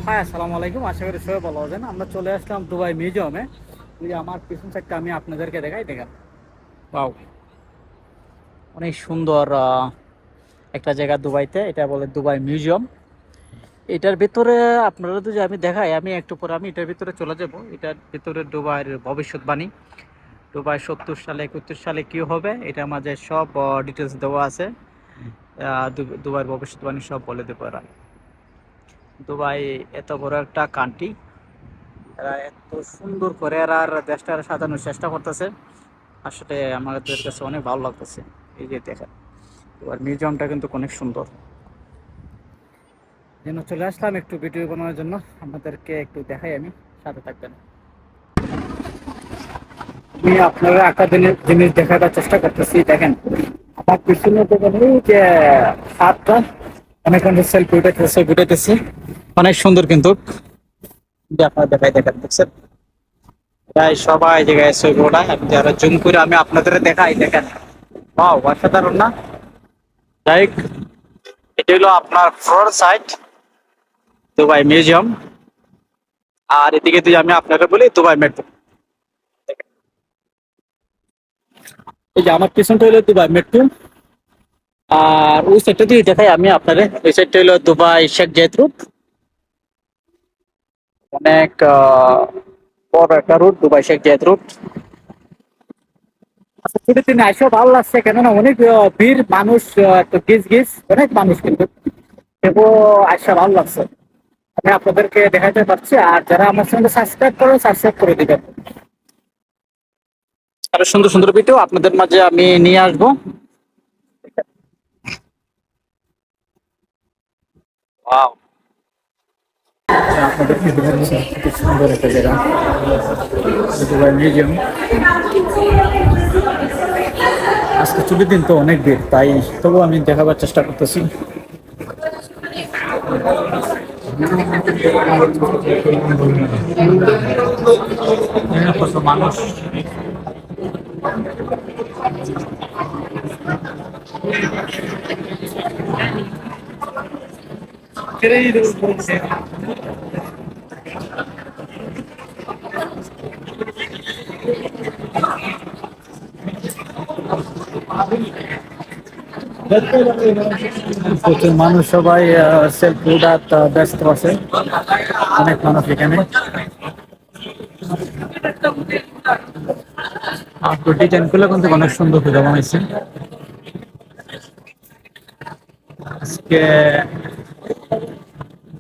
High, আসসালামু আলাইকুম। আশা করি সবাই ভালো আছেন। আমরা চলে আসলাম দুবাই মিউজিয়ামে। ওই যে আমার পিছন সাইডটা আমি আপনাদেরকে দেখাই, দেখেন। ওয়াও, অনেক সুন্দর একটা জায়গা দুবাইতে, এটা বলে দুবাই মিউজিয়াম। এটার ভিতরে আপনারা যদি আমি দেখাই, আমি একটু পরে আমি এটার ভিতরে চলে যাব। এটার ভিতরে দুবাইয়ের ভবিষ্যৎবাণী, দুবাই 70 সালে 71 সালে কি হবে, এটার মাঝে সব ডিটেলস দেওয়া আছে। দুবাইয়ের ভবিষ্যৎবাণী সব বলে দেবো এরা। দুবাই এত বড় একটা কান্ট্রি, এরা এত সুন্দর করে এরা আর দেশটা সাজানোর চেষ্টা করতেছে। আসলে আমাদের কাছে অনেক ভালো লাগতেছে। এই যে দেখেন, এবার মিউজিয়ামটা কিন্তু অনেক সুন্দর। যেন চলে আসলাম একটু ভিডিও বানানোর জন্য, আপনাদেরকে একটু দেখাই, আমি সাথে থাকবেন। আমি আপনারা একটা জিনিস দেখার চেষ্টা করতেছি, দেখেন। আমার পিছনে দেখেন এই যে ছাদটা, অনেক সেলফি উঠাইতেছি, অনেক সুন্দর কিন্তু। আপনারা দেখাই, দেখেন, দেখছেন? প্রায় সবাই জায়গায় ছবি ওঠায়, আমি যারা জুম করে আমি আপনাদের দেখাই, দেখেন। ওয়াও, অসাধারণ না? যাই হোক, এটা হলো আপনার ফ্রন্ট সাইড দুবাই মিউজিয়াম। আর এদিকে যদি আমি আপনাকে বলি দুবাই মেট্রো। এই যে আমার পিছনটা হলো দুবাই মেট্রো। আর ওই সাইডটা দিয়ে দেখাই আমি আপনাদের, ওই সাইডটা হলো দুবাই শেখ জায়েদ রোড। অনেক বড় একটা রুট, দুবাই শেখ জায়েদ রোড। আচ্ছা, ছুটির দিনে আসলে ভালো লাগছে, কেননা অনেক ভিড় মানুষ, একটু গিজ গিজ অনেক মানুষ কিন্তু। তবুও আসলে ভালো লাগছে, আমি আপনাদেরকে দেখাতে পারছি। আর যারা আমার সঙ্গে সাবস্ক্রাইব করেন, সাবস্ক্রাইব করে দিবেন। আরো সুন্দর সুন্দর ভিডিও আপনাদের মাঝে আমি নিয়ে আসবো। ওয়াও, আপনাদেরকে দেখাচ্ছি খুব সুন্দর একটা জায়গা, দুবাই মিউজিয়াম। আজকে ছুটির দিন তো অনেক ভিড়, তাই তবুও আমি দেখাবার চেষ্টা করতেছি। কত মানুষ। প্রচুর মানুষ, সবাই সেলফি উঠাত ব্যস্ত আছে, অনেক মানুষ এখানে। আর ডিজাইন গুলো কিন্তু অনেক সুন্দর করে বানাইছে। আজকে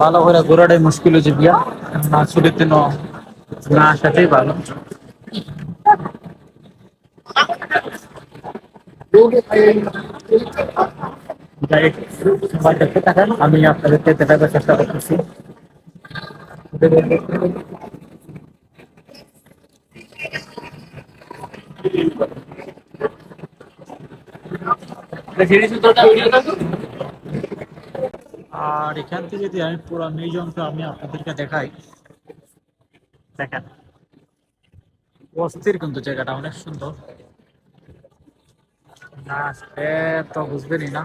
ভালো করে ঘোরাটাই মুশকিল হয়েছে বিয়া, না ছুটির দিন না আসাটাই ভালো। যাই হোক, সবাই দেখতে থাকেন, আমি আপনাদেরকে দেখাবার চেষ্টা করতেছি। আর এখান থেকে যদি আমি পুরো মিউজিয়ামটা আমি আপনাদেরকে দেখাই, দেখেন, অস্থির কিন্তু জায়গাটা অনেক সুন্দর। না আসলে তো বুঝবেনই না।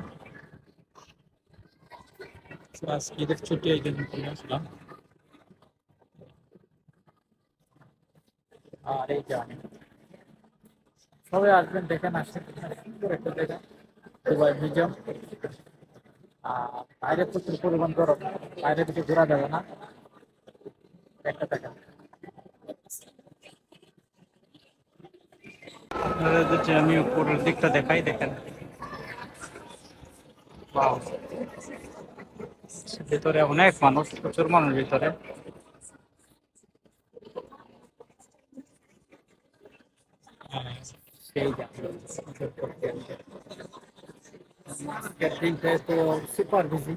তো আজকে ঈদের ছুটি, এই জন্য চলে আসলাম। আর এই যে আমি, সবাই আসবেন, দেখেন, আসেন, সুন্দর একটা জায়গা দুবাই মিউজিয়াম। আর বাইরে প্রচুর পরিমাণ গরম, বাইরে থেকে ঘোরা যাবে না, একটা দেখেন। আপনাদের যদি আমি উপরের দিকটা দেখাই, দেখেন। ওয়াও, ভিতরে অনেক মানুষ, প্রচুর মানুষ ভিতরে। সেই দিনটায় তো সুপার বিজি।